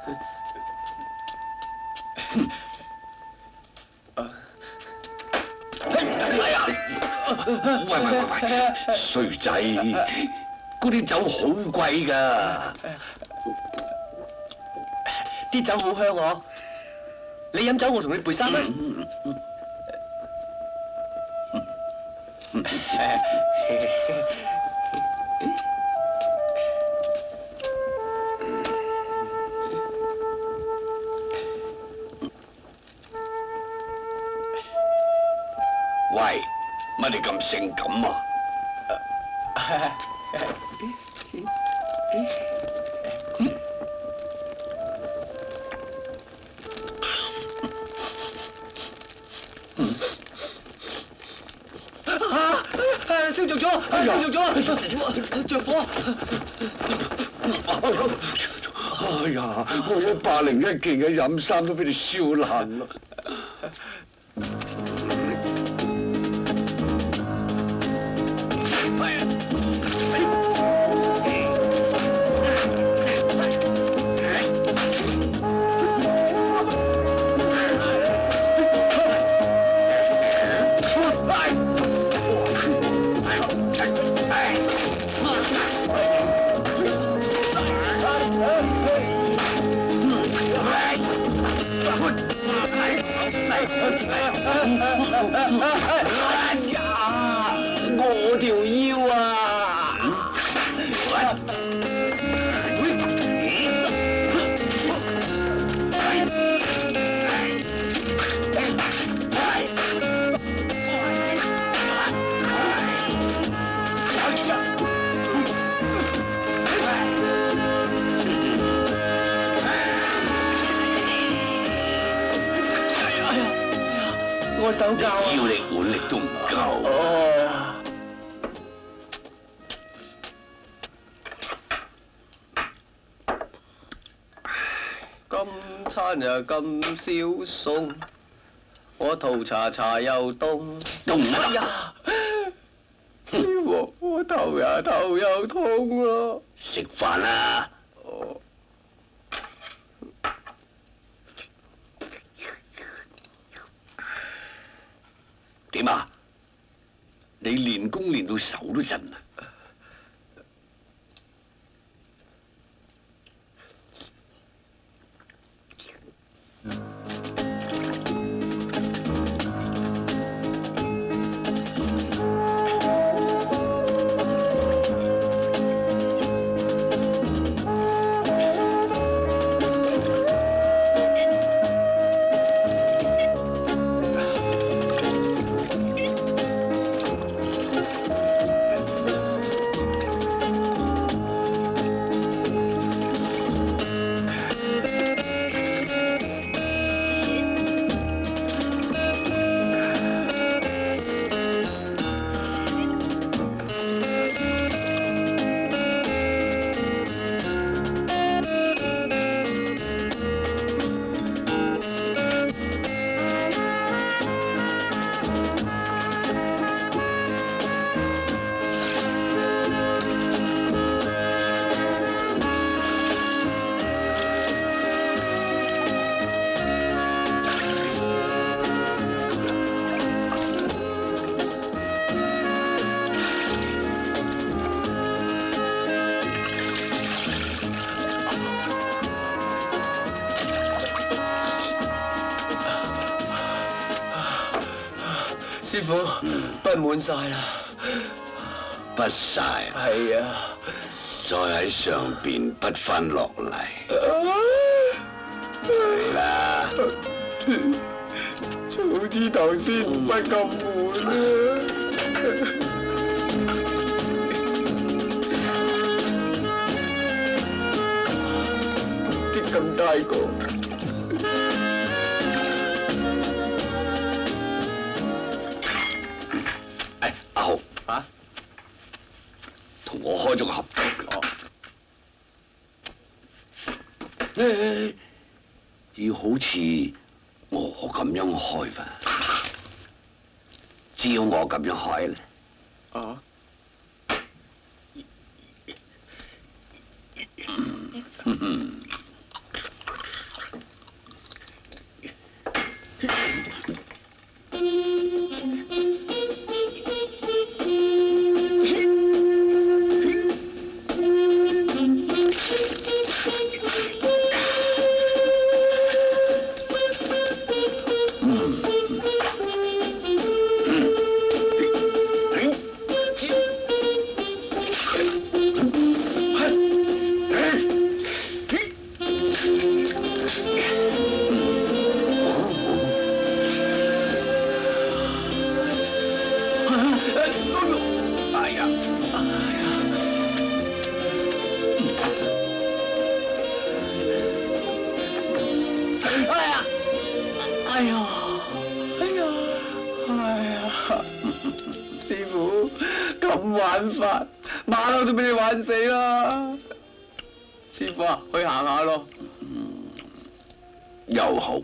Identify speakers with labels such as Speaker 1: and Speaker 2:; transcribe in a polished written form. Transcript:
Speaker 1: 哎呀！喂，衰仔，嗰啲酒好貴㗎。
Speaker 2: 啲酒好香喎，你飲酒我同你背衫啦。
Speaker 1: 喂，乜你咁性感啊？
Speaker 2: 燒着咗！燒着咗！着火！
Speaker 1: 哎呀，我101件嘅飲衫都俾你燒爛啦！哎呀，我條腰啊！我手教啊！腰力腕力都唔夠。哦。
Speaker 2: 今餐又咁少餸，我肚查又凍。
Speaker 1: 凍啊！
Speaker 2: 哎呀！我頭又痛啦。
Speaker 1: 食飯啦！
Speaker 2: 哦。
Speaker 1: 點啊？你練功練到手都震啊！
Speaker 2: 師傅，筆滿晒啦。
Speaker 1: 筆晒？
Speaker 2: 係啊。
Speaker 1: 再喺上邊筆翻落嚟。係啦。
Speaker 2: 早知頭先唔筆咁滿啦。啲咁大個。
Speaker 1: 阿豪
Speaker 2: 啊，
Speaker 1: 同我開咗個合同。要好似我咁樣開法，照我咁樣開咧。
Speaker 2: 啊？哎呀！哎呀！哎呀！哎呀！師傅咁玩法，馬騮都俾你玩死啦！師傅啊，去行下咯。
Speaker 1: 又好。